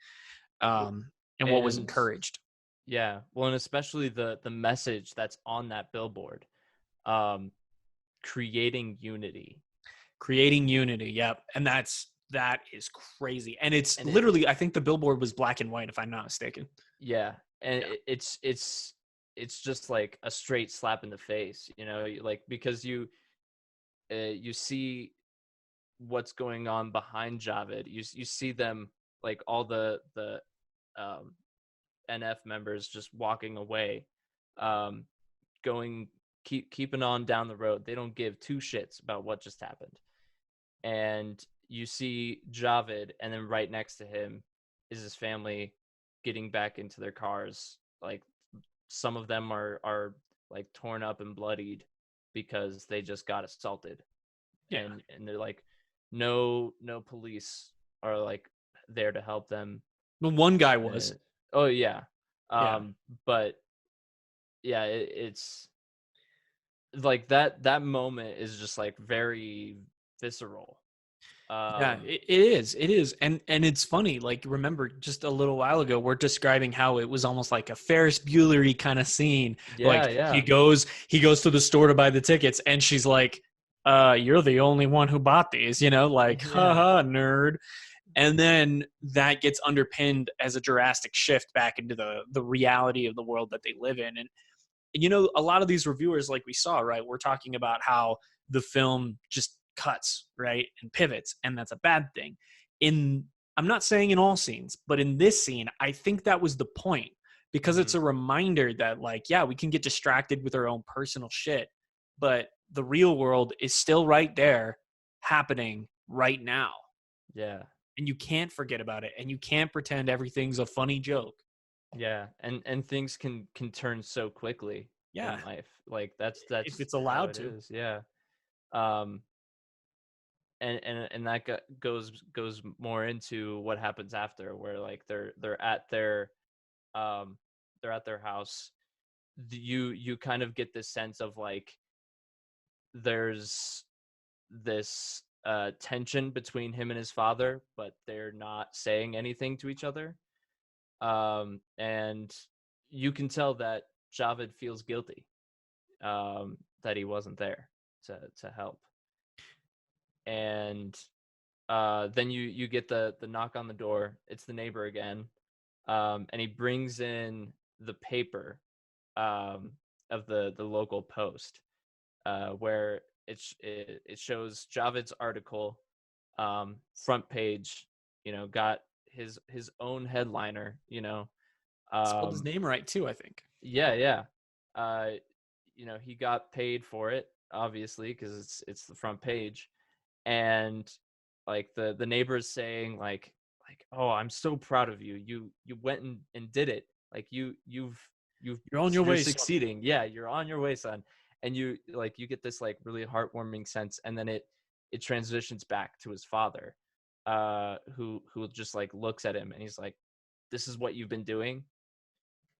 S1: W-
S2: and what was
S1: And
S2: encouraged.
S1: yeah, well, and especially the message that's on that billboard, um, creating unity.
S2: Creating unity, yep. And that is crazy. And it's
S1: And
S2: literally, I think the billboard was black and white, if I'm not mistaken.
S1: yeah, and
S2: Yeah.
S1: it's just like a straight slap in the face, like, because you see what's going on behind Javed. You see them, like, all the um NF members just walking away, um, going keeping on down the road. They don't give two shits about what just happened. And you see Javed, and then right next to him is his family getting back into their cars. Like, some of them are like torn up and bloodied because they just got assaulted,
S2: Yeah.
S1: and they're like, no police are like there to help them.
S2: The one guy
S1: Uh,
S2: was.
S1: oh yeah,
S2: Yeah.
S1: but yeah, it's like that moment is just like very visceral.
S2: Yeah,
S1: um
S2: it is. It is. And it's funny, like, remember just a little while ago, we're describing how it was almost like a Ferris Bueller kind of scene.
S1: yeah,
S2: Like he
S1: yeah,
S2: goes he goes to the store to buy the tickets, and she's like, you're the only one who bought these, like,
S1: yeah,
S2: haha, nerd. And then that gets underpinned as a drastic shift back into the reality of the world that they live in. And a lot of these reviewers, like we saw, right, we're talking about how the film just cuts, right, and pivots, and that's a bad thing. In I'm not saying in all scenes, but in this scene, I think that was the point, because it's
S1: hmm,
S2: a reminder that, like, yeah, we can get distracted with our own personal shit, but the real world is still right there, happening right now,
S1: yeah,
S2: and you can't forget about it, and you can't pretend everything's a funny joke.
S1: yeah. And things can turn so quickly
S2: Yeah,
S1: in life. Like,
S2: if
S1: that's
S2: it's
S1: how
S2: allowed
S1: it
S2: to.
S1: is. Yeah. um and that goes more into what happens after, where like they're at their um they're at their house. You kind of get this sense of like there's this tension between him and his father, but they're not saying anything to each other. And you can tell that Javed feels guilty, that he wasn't there to help. And then you get the knock on the door. It's the neighbor again, and he brings in the paper, um, of the local post, where it shows Javed's article, front page. Got his own headliner.
S2: Spelled his
S1: Um,
S2: name right too, I think.
S1: yeah, yeah. Uh, he got paid for it, obviously, because it's the front page. And like the neighbors saying like, oh, I'm so proud of you. You went and did it. Like, you've
S2: You're on your
S1: you're
S2: way, son.
S1: succeeding. Yeah, you're on your way, son. And you get this like really heartwarming sense, and then it transitions back to his father, who just like looks at him, and he's like, this is what you've been doing.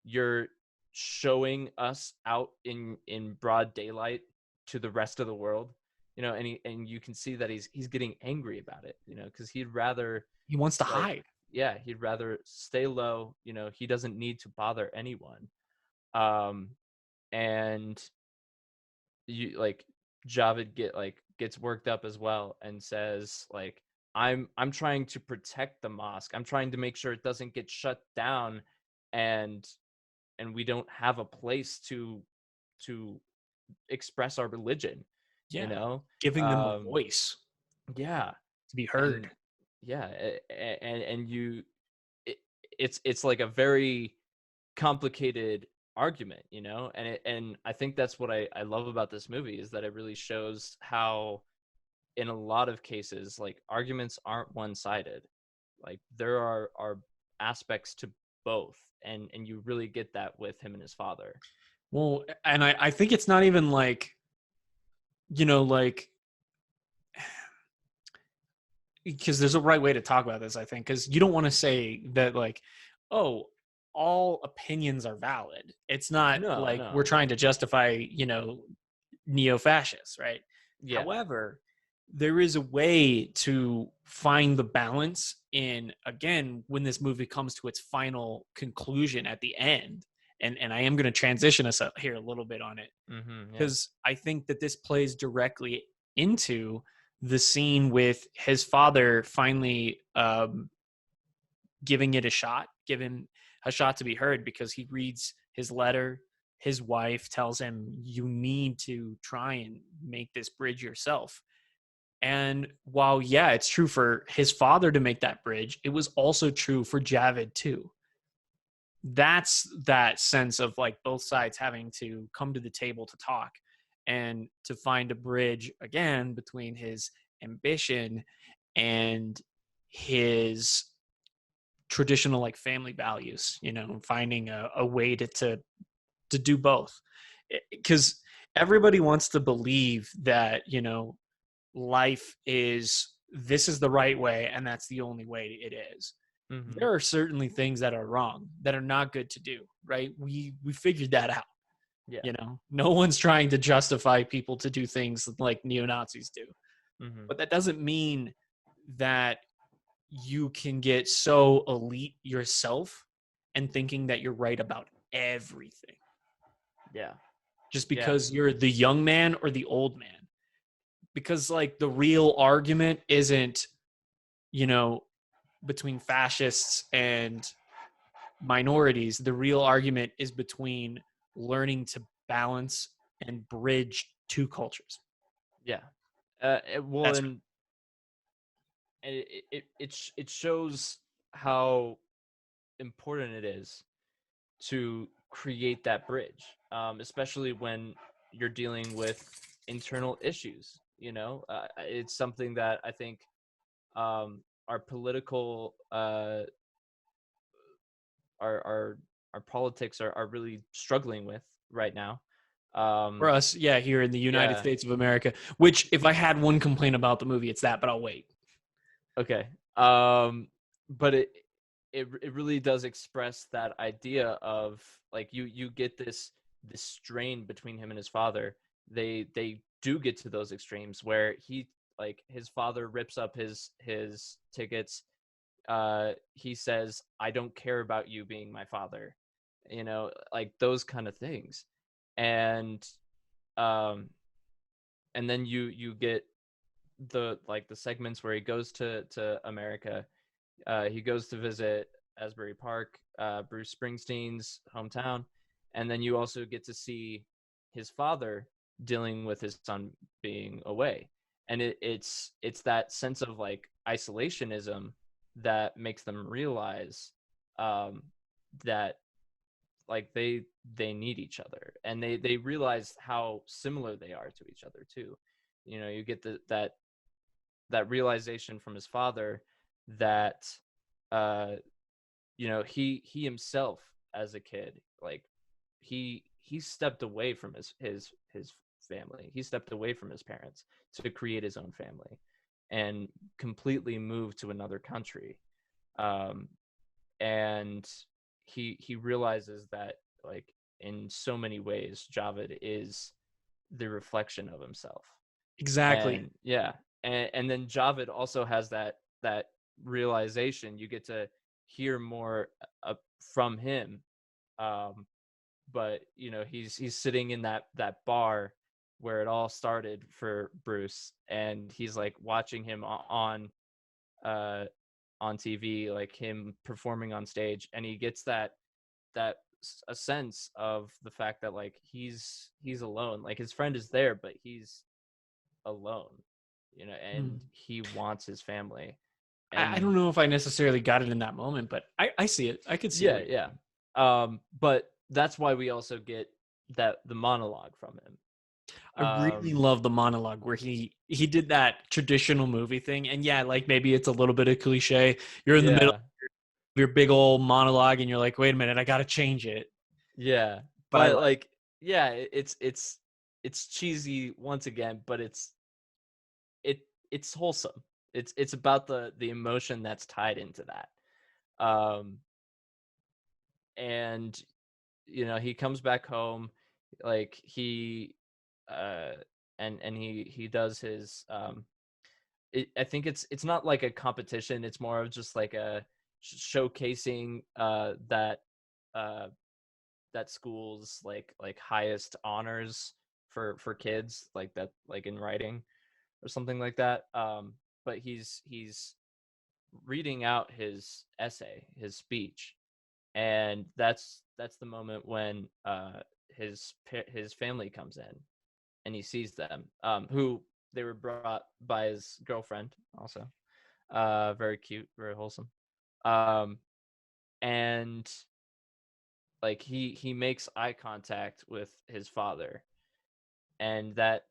S1: You're showing us out in broad daylight to the rest of the world, and you can see that he's getting angry about it, because he'd rather,
S2: He wants to
S1: like,
S2: hide.
S1: yeah, he'd rather stay low. He doesn't need to bother anyone. um and you like Javid gets worked up as well and says, like, I'm trying to protect the mosque. I'm trying to make sure it doesn't get shut down, and we don't have a place to express our religion, you
S2: Yeah.
S1: know
S2: Giving them a
S1: um
S2: voice
S1: yeah.
S2: to be
S1: And
S2: heard.
S1: yeah, and you it, it's like a very complicated argument, and I think that's what I love about this movie, is that it really shows how, in a lot of cases, like, arguments aren't one-sided. Like, there are aspects to both, and you really get that with him and his father.
S2: Well, and I think it's not even like, like, because there's a right way to talk about this, I think, because you don't want to say that, like, oh, all opinions are valid. It's not
S1: No,
S2: like we're
S1: no.
S2: trying to justify, neo-fascists, right?
S1: Yeah.
S2: However, there is a way to find the balance in, again, when this movie comes to its final conclusion at the end. And I am going to transition us up here a little bit on it,
S1: Yeah.
S2: because I think that this plays directly into the scene with his father finally giving it a shot, giving a shot to be heard, because he reads his letter. His wife tells him, you need to try and make this bridge yourself. And while, yeah, it's true for his father to make that bridge, it was also true for Javid too. That's that sense of, like, both sides having to come to the table to talk and to find a bridge again between his ambition and his traditional, like, family values, finding a way to do both. Because everybody wants to believe that, life is, this is the right way and that's the only way it is.
S1: Hmm.
S2: There are certainly things that are wrong, that are not good to do, right? We figured that out.
S1: Yeah.
S2: No one's trying to justify people to do things like neo-Nazis do.
S1: Hmm.
S2: But that doesn't mean that you can get so elite yourself and thinking that you're right about everything
S1: Yeah.
S2: just
S1: Yeah.
S2: because you're the young man or the old man. Because, like, the real argument isn't, you know, between fascists and minorities. The real argument is between learning to balance and bridge two cultures.
S1: Yeah. Well,
S2: That's
S1: and it shows how important it is to create that bridge, especially when you're dealing with internal issues. It's something that I think, our political, our politics are really struggling with right now.
S2: for
S1: Um,
S2: us, yeah, here in the United
S1: yeah.
S2: States of America, which, if I had one complaint about the movie, it's that, but I'll wait.
S1: Okay. But it really does express that idea of, like, you get this strain between him and his father. They do get to those extremes where his father rips up his tickets. He says, I don't care about you being my father, like those kind of things. And um and then you get the segments where he goes to America. He goes to visit Asbury Park, Bruce Springsteen's hometown, and then you also get to see his father dealing with his son being away, and it's that sense of, like, isolationism that makes them realize, um, that, like, they need each other, and they realize how similar they are to each other too. You get that realization from his father that, uh he himself, as a kid, like, he stepped away from his family. He stepped away from his parents to create his own family, and completely moved to another country. um and he realizes that, like, in so many ways, Javed is the reflection of himself.
S2: Exactly.
S1: And yeah, and then Javed also has that realization. You get to hear more from him, um, but he's sitting in that bar where it all started for Bruce, and he's like watching him uh on TV, like him performing on stage, and he gets that a sense of the fact that like he's alone, like his friend is there but he's alone,
S2: Hmm.
S1: and he wants his family.
S2: I
S1: And
S2: don't know if I necessarily got it in that moment, but I see it. I could see
S1: yeah,
S2: what you're
S1: yeah.
S2: saying.
S1: But that's why we also get the monologue from him.
S2: I really
S1: um
S2: love the monologue where he did that traditional movie thing. And yeah, like maybe it's a little bit of cliche. You're in the middle
S1: yeah,
S2: of your big old monologue and you're like, wait a minute, I got to change it.
S1: yeah,
S2: But I
S1: but
S2: like,
S1: like, yeah, it's cheesy once again, but it it's wholesome. It's about the emotion that's tied into that. um and he comes back home, like uh and he does his I think it's not like a competition, it's more of just like a showcasing uh that school's like highest honors for kids, like that, like in writing or something like that. But he's reading out his essay, his speech, and that's the moment when his family comes in, and he sees them, who they were brought by his girlfriend also. Very cute, very wholesome. um and like he makes eye contact with his father, and that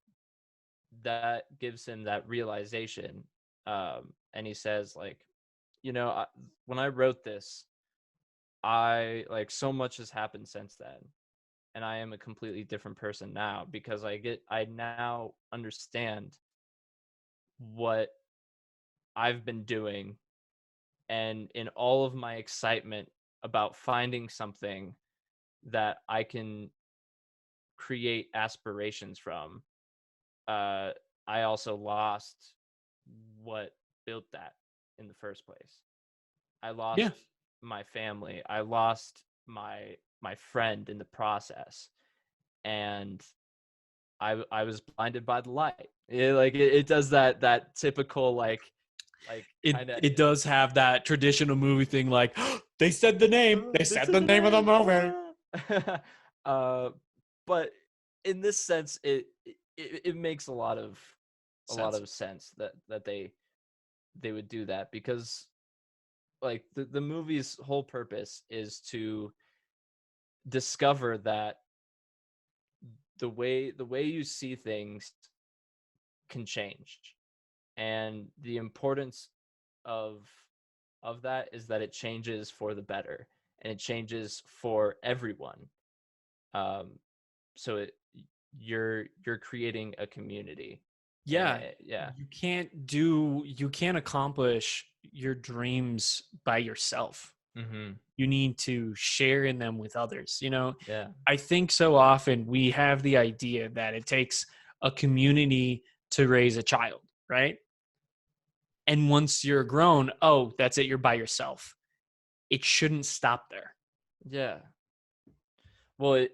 S1: gives him that realization. And he says, like, when I wrote this, I like, so much has happened since then, and I am a completely different person now, because I now understand what I've been doing, and in all of my excitement about finding something that I can create aspirations from, uh I also lost what built that in the first place. I
S2: yeah,
S1: lost my family. I lost my friend in the process, and I was blinded by the light. It does that typical like kind of
S2: it does have that traditional movie thing like, they said the name. They
S1: this
S2: said
S1: is
S2: the
S1: the
S2: name of the
S1: name.
S2: movie.
S1: uh, but in this sense, it makes a lot
S2: Sense.
S1: of sense that they would do that, because like the movie's whole purpose is to discover that the way you see things can change, and the importance of that is that it changes for the better, and it changes for everyone. um so you're creating a community.
S2: Yeah,
S1: Yeah.
S2: you can't accomplish your dreams by yourself.
S1: Hmm.
S2: You need to share in them with others.
S1: Yeah.
S2: I think so often we have the idea that it takes a community to raise a child, right? And once you're grown, oh, that's it, you're by yourself. It shouldn't stop there.
S1: Yeah. Well,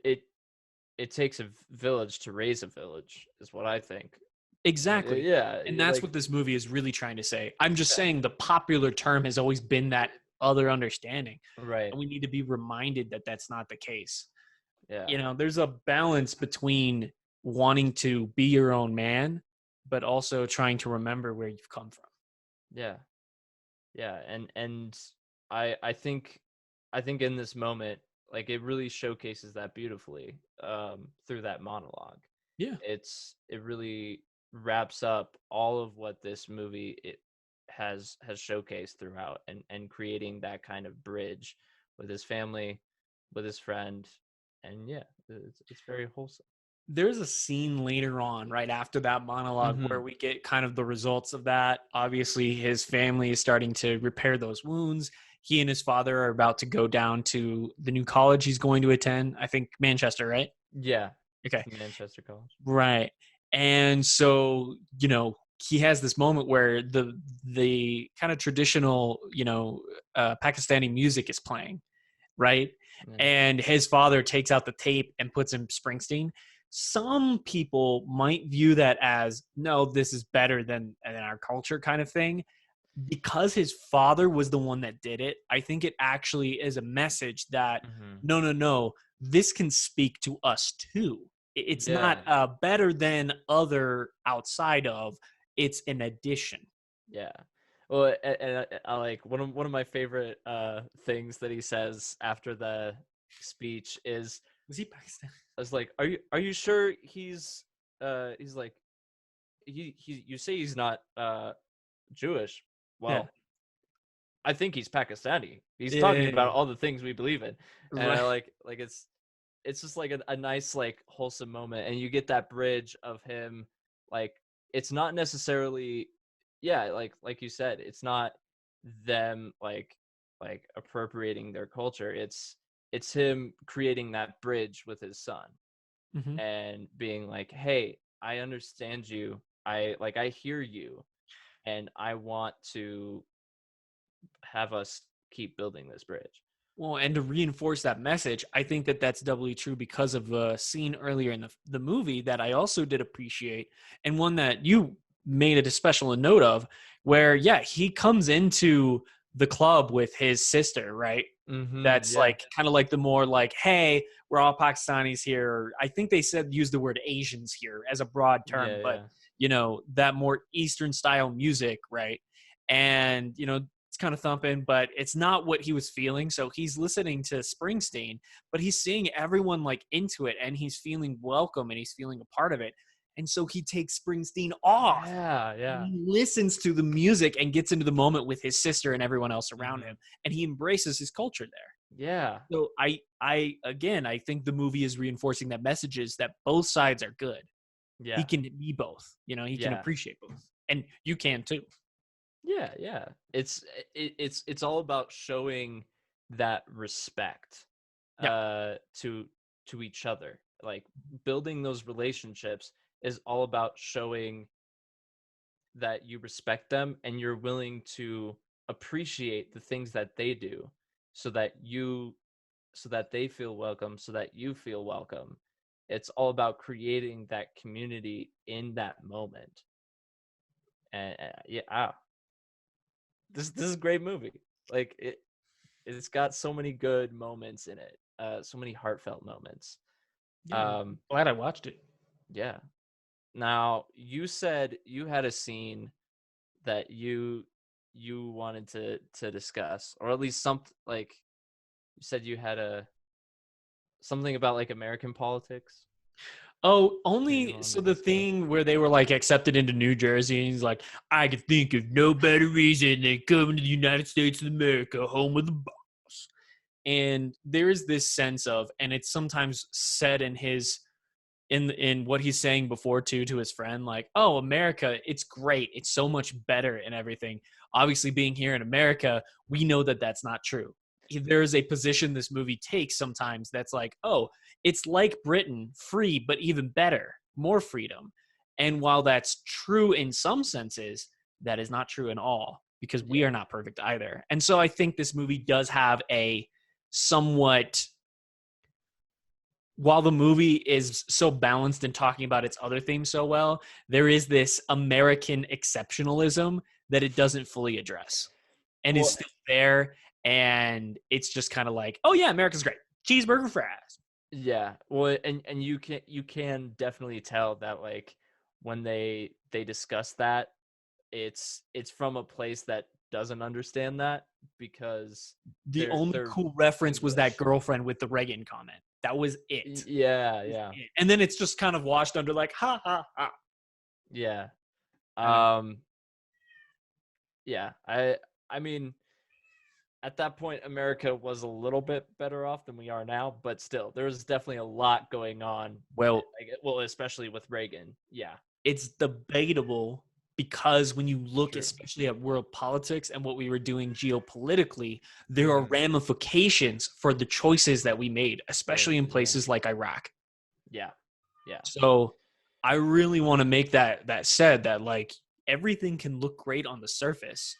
S1: it takes a village to raise a village, is what I think.
S2: Exactly.
S1: Yeah,
S2: And that's
S1: like,
S2: what this movie is really trying to say. I'm just
S1: yeah,
S2: saying the popular term has always been that other understanding.
S1: right,
S2: And we need to be reminded that that's not the case.
S1: yeah,
S2: There's a balance between wanting to be your own man, but also trying to remember where you've come from.
S1: yeah, yeah. And I think in this moment, like, it really showcases that beautifully, through that monologue.
S2: Yeah.
S1: It really wraps up all of what this movie has showcased throughout, and creating that kind of bridge with his family, with his friend. And yeah, it's very wholesome.
S2: there's a scene later on, right after that monologue, where
S1: Mm-hmm.
S2: we get kind of the results of that. Obviously, his family is starting to repair those wounds. He and his father are about to go down to the new college he's going to attend. I think Manchester, right?
S1: Yeah,
S2: Okay.
S1: Manchester College.
S2: Right. And so, he has this moment where the kind of traditional, Pakistani music is playing, right?
S1: Yeah.
S2: And his father takes out the tape and puts in Springsteen. Some people might view that as, no, this is better than our culture kind of thing. Because his father was the one that did it, I think it actually is a message that
S1: Mm-hmm.
S2: no, no, no, this can speak to us too. It's not
S1: Yeah.
S2: better than other outside of, it's an addition.
S1: Yeah. Well, and I like one of my favorite things that he says after the speech is,
S2: Was he Pakistan?
S1: I was like, are you sure he's like, you say he's not Jewish.
S2: Yeah.
S1: Well, I think he's Pakistani. He's talking
S2: Yeah.
S1: about all the things we believe in. And
S2: Right.
S1: I like it's just like a nice like wholesome moment, and you get that bridge of him, like, it's not necessarily, yeah, like you said, it's not them like appropriating their culture. It's him creating that bridge with his son
S2: Hmm.
S1: and being like, hey, I understand you, I hear you, and I want to have us keep building this bridge.
S2: Well, and to reinforce that message, I think that that's doubly true because of a scene earlier in the movie that I also did appreciate, and one that you made a special note of, where, yeah, he comes into the club with his sister, right?
S1: Mm-hmm.
S2: That's
S1: Yeah.
S2: like kind of like the more like, hey, we're all Pakistanis here. I think they said use the word Asians here as a broad term,
S1: Yeah.
S2: but
S1: Yeah.
S2: that more Eastern style music, right? And it's kind of thumping, but it's not what he was feeling. So he's listening to Springsteen, but he's seeing everyone like into it, and he's feeling welcome and he's feeling a part of it. And so he takes Springsteen off.
S1: Yeah.
S2: And
S1: Yeah.
S2: he listens to the music and gets into the moment with his sister and everyone else around
S1: Mm-hmm.
S2: him, and he embraces his culture there.
S1: Yeah.
S2: So I think the movie is reinforcing that messages that both sides are good. He
S1: Yeah.
S2: can be both. He can
S1: Yeah.
S2: appreciate both, and you can too.
S1: Yeah. Yeah. It's all about showing that respect
S2: Yeah.
S1: to each other. Like, building those relationships is all about showing that you respect them and you're willing to appreciate the things that they do, so that they feel welcome, so that you feel welcome. It's all about creating that community in that moment. And yeah, this is a great movie. Like, it's got so many good moments in it, so many heartfelt moments.
S2: Yeah.
S1: um
S2: Glad I watched it.
S1: yeah. Now, you said you had a scene that you wanted to discuss, or at least some, like, you said you had a something about like American politics
S2: Oh,
S1: that you
S2: only
S1: wanted
S2: so
S1: to
S2: the
S1: discuss.
S2: thing where they were like accepted into New Jersey, and he's like, I could think of no better reason than coming to the United States of America, home of the boss. And there is this sense of, and it's sometimes said in his in what he's saying before too to his friend, like, oh, America, it's great, it's so much better and everything. Obviously, being here in America, we know that that's not true. There's a position this movie takes sometimes that's like, oh, it's like Britain, free but even better, more freedom. And while that's true in some senses, that is not true in all, because we
S1: Yeah.
S2: are not perfect either. And so I think this movie does have a somewhat, while the movie is so balanced and talking about its other themes so well, there is this American exceptionalism that it doesn't fully address and is
S1: Well,
S2: still there. And it's just kind of like, oh yeah, America's great. Cheeseburger fries.
S1: yeah. Well, and you can definitely tell that, like, when they discuss that, it's from a place that doesn't understand that, because
S2: The only
S1: they're
S2: cool reference was that
S1: English.
S2: girlfriend with the Reagan comment. That was it.
S1: Yeah, yeah,
S2: And then it's just kind of washed under like, ha ha ha.
S1: yeah.
S2: I don't know.
S1: Um, yeah. I mean, at that point, America was a little bit better off than we are now, but still, there was definitely a lot going on.
S2: Well,
S1: especially with Reagan. Yeah.
S2: It's debatable because when you look
S1: True.
S2: especially at world politics and what we were doing geopolitically, there are
S1: Mhm.
S2: ramifications for the choices that we made, especially in places like Iraq.
S1: Yeah. Yeah.
S2: So I really want to make that said that like everything can look great on the surface,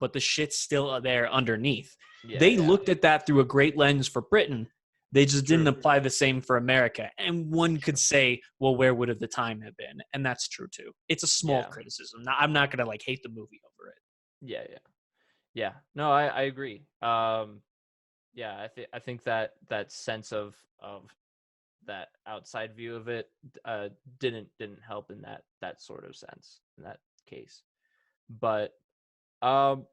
S2: but the shit's still there underneath.
S1: Yeah.
S2: They
S1: Yeah.
S2: looked at that through a great lens for Britain. They just didn't
S1: True.
S2: apply the same for America. And one could
S1: True.
S2: say, well, where would have the time have been? And that's true too. It's a small
S1: Yeah.
S2: criticism. I'm not gonna like hate the movie over it.
S1: Yeah. Yeah. Yeah. No, I agree. Yeah, I think that sense of that outside view of it didn't help in that sort of sense in that case. But um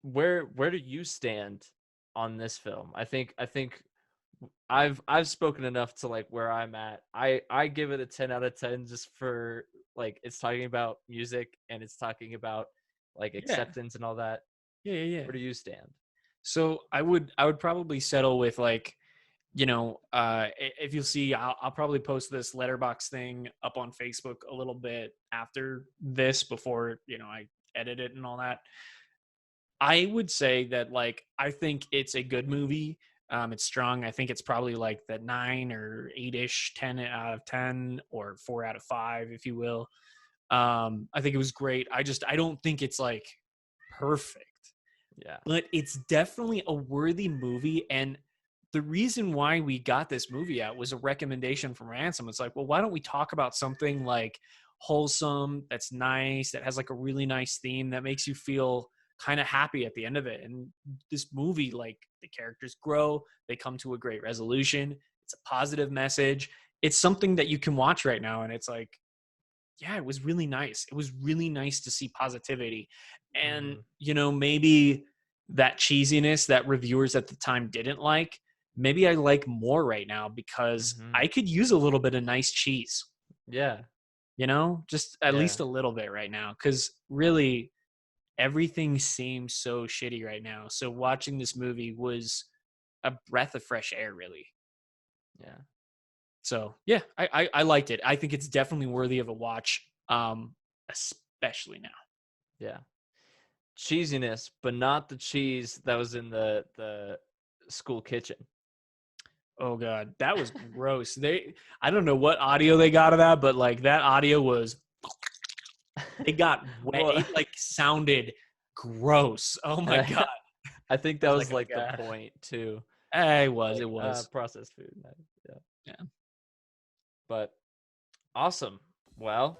S1: where do you stand on this film? I think I've spoken enough to like where I'm at. I give it a 10 out of 10 just for like it's talking about music and it's talking about like acceptance and all that.
S2: Yeah.
S1: Where do you stand?
S2: So I would probably settle with like, if you'll see, I'll probably post this letterbox thing up on Facebook a little bit after this before, I edit it and all that. I would say that like, I think it's a good movie. It's strong. I think it's probably like the 9 or 8-ish, 10 out of 10 or 4 out of 5, if you will. I think it was great. I don't think it's like perfect.
S1: Yeah.
S2: But it's definitely a worthy movie. And the reason why we got this movie out was a recommendation from Ransom. It's like, well, why don't we talk about something like wholesome, that's nice, that has like a really nice theme that makes you feel kind of happy at the end of it. And this movie, like the characters grow, they come to a great resolution. It's a positive message. It's something that you can watch right now. And it's like, yeah, it was really nice. It was really nice to see positivity. And, maybe that cheesiness that reviewers at the time didn't like, maybe I like more right now because I could use a little bit of nice cheese.
S1: Yeah.
S2: Just at least a little bit right now. Because really, everything seems so shitty right now. So watching this movie was a breath of fresh air, really.
S1: Yeah.
S2: So yeah, I liked it. I think it's definitely worthy of a watch, especially now.
S1: Yeah. Cheesiness, but not the cheese that was in the school kitchen.
S2: Oh god, that was gross. I don't know what audio they got of that, but like that audio was it got wet.
S1: Well,
S2: it like sounded gross. Oh my god.
S1: I think that was like the point too.
S2: It was
S1: processed food.
S2: Yeah.
S1: But awesome. Well,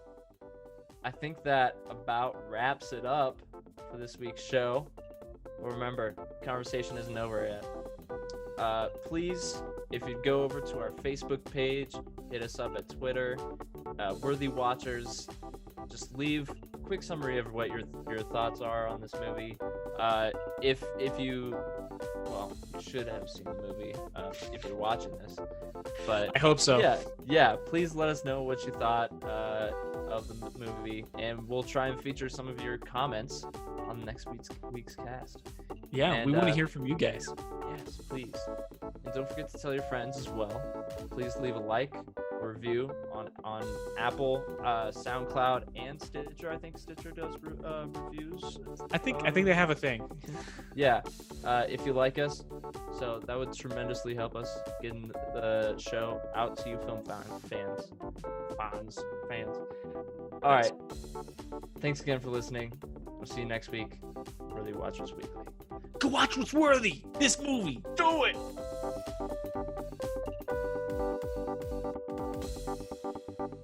S1: I think that about wraps it up for this week's show. Well, remember, conversation isn't over yet. Please, if you'd go over to our Facebook page, hit us up at Twitter, Worthy Watchers. Just leave a quick summary of what your thoughts are on this movie. If you should have seen the movie if you're watching this. But
S2: I hope so.
S1: Yeah. Please let us know what you thought of the movie, and we'll try and feature some of your comments on next week's cast.
S2: Yeah, and we want to hear from you guys.
S1: Yes, please. And don't forget to tell your friends as well. Please leave a like, a review on Apple, SoundCloud, and Stitcher. I think Stitcher does reviews.
S2: I think they have a thing.
S1: Yeah, if you like us, so that would tremendously help us getting the show out to you, film fans. All right. Thanks again for listening. We'll see you next week. Worthy Watchers Weekly.
S2: Go watch what's worthy. This movie. Do it.